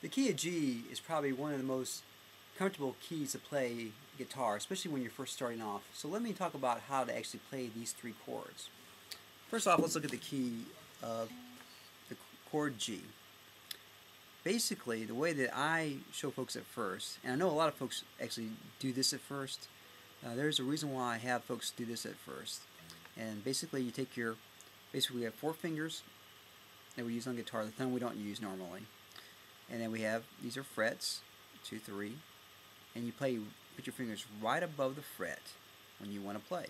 The key of G is probably one of the most comfortable keys to play guitar, especially when you're first starting off. So let me talk about how to actually play these three chords. First off, let's look at the key of the chord G. Basically, the way that I show folks at first, and I know a lot of folks actually do this at first, there's a reason why I have folks do this at first. And basically, you take your, we have 4 fingers that we use on guitar, the thumb we don't use normally. And then we have, these are frets, 2, 3, and you put your fingers right above the fret when you want to play.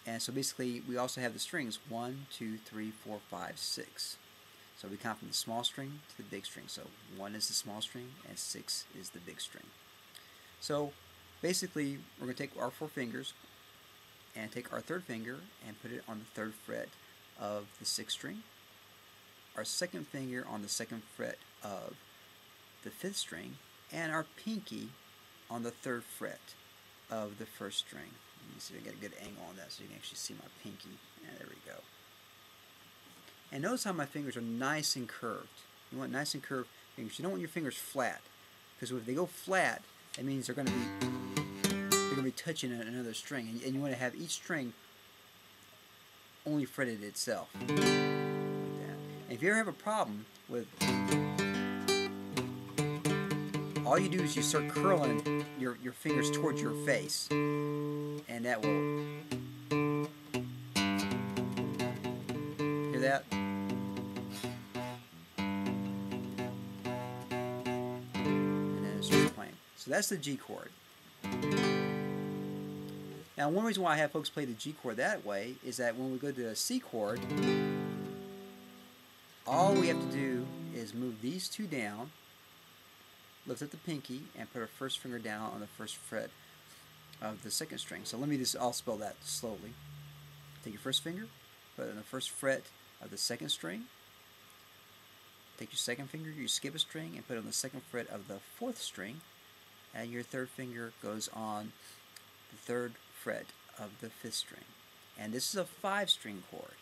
And so basically, we also have the strings, 1, 2, 3, 4, 5, 6. So we count from the small string to the big string. So 1 is the small string, and 6 is the big string. So basically, we're going to take our 4 fingers and take our 3rd finger and put it on the 3rd fret of the 6th string, our 2nd finger on the 2nd fret of the 5th string, and our pinky on the 3rd fret of the 1st string. Let me see if I get a good angle on that so you can actually see my pinky. And there we go. And notice how my fingers are nice and curved. You want nice and curved fingers. You don't want your fingers flat, because if they go flat, that means they're going to be touching another string, and you want to have each string only fretted itself. Like that. And if you ever have a problem with, all you do is you start curling your fingers towards your face, and that will, hear that? And then it starts playing. So that's the G chord. Now, one reason why I have folks play the G chord that way is that when we go to the C chord, all we have to do is move these 2 down, lift up the pinky, and put our 1st finger down on the 1st fret of the 2nd string. So let me just, I'll spell that slowly. Take your 1st finger, put it on the 1st fret of the 2nd string. Take your 2nd finger, you skip a string, and put it on the 2nd fret of the 4th string. And your 3rd finger goes on the 3rd fret of the 5th string. And this is a 5-string chord.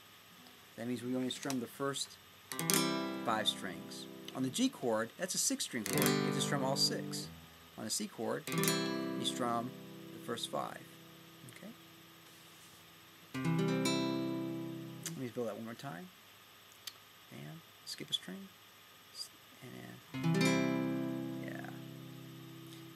That means we only strum the first 5 strings. On the G chord, that's a 6-string chord. You have to strum all 6. On the C chord, you strum the first 5. Okay? Let me build that one more time. And skip a string. And then,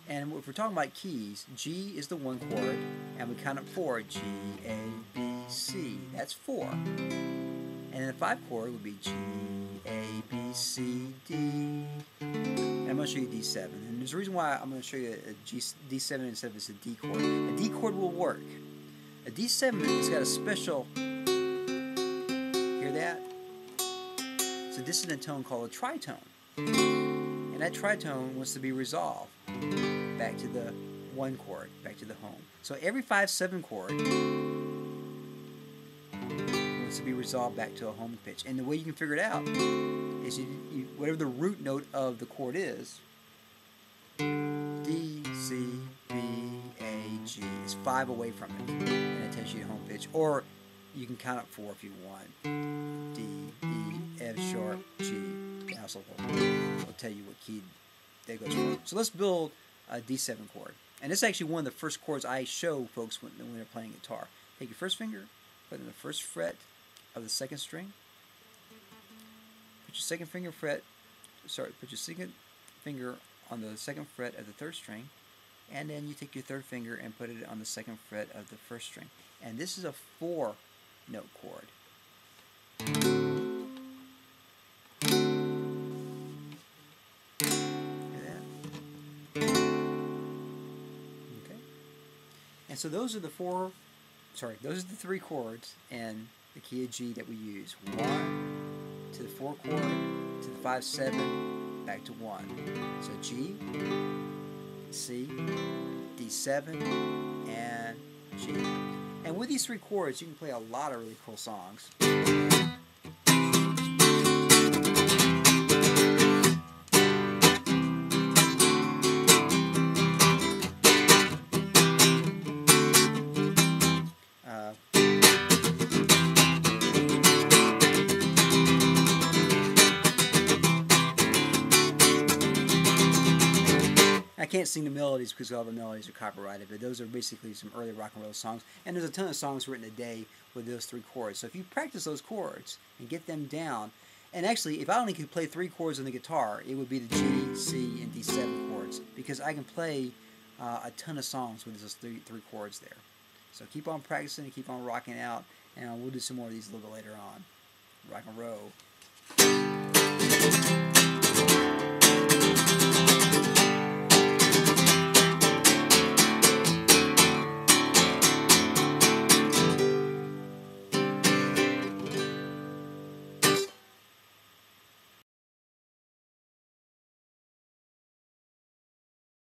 and if we're talking about keys, G is the 1 chord, and we count up 4. G, A, B, C. That's 4. And then the 5 chord would be G, A, B, C, D. And I'm going to show you D7. And there's a reason why I'm going to show you a D7 instead of a D chord. A D chord will work. A D7 has got a special, hear that? It's a dissonant tone called a tritone. And that tritone wants to be resolved back to the 1 chord, back to the home. So every 5/7 chord wants to be resolved back to a home pitch. And the way you can figure it out is whatever the root note of the chord is, D, C, B, A, G, is 5 away from it. And it tells you the home pitch. Or you can count up 4 if you want. D, E, F sharp, G. Also will tell you what key that goes for. So let's build a D7 chord. And this is actually one of the first chords I show folks when they're playing guitar. Take your 1st finger, put it in the 1st fret of the 2nd string. Put your 2nd finger put your 2nd finger on the 2nd fret of the 3rd string. And then you take your 3rd finger and put it on the 2nd fret of the 1st string. And this is a 4-note chord. And so those are the 3 chords in the key of G that we use. 1 to the 4 chord, to the 5/7, back to 1. So G, C, D7, and G. And with these 3 chords, you can play a lot of really cool songs. can't sing the melodies because all the melodies are copyrighted, but those are basically some early rock and roll songs. And there's a ton of songs written today with those 3 chords. So if you practice those chords and get them down, and actually, if I only could play 3 chords on the guitar, it would be the G, C, and D7 chords, because I can play a ton of songs with those three chords there. So keep on practicing and keep on rocking out, and we'll do some more of these a little bit later on. Rock and roll.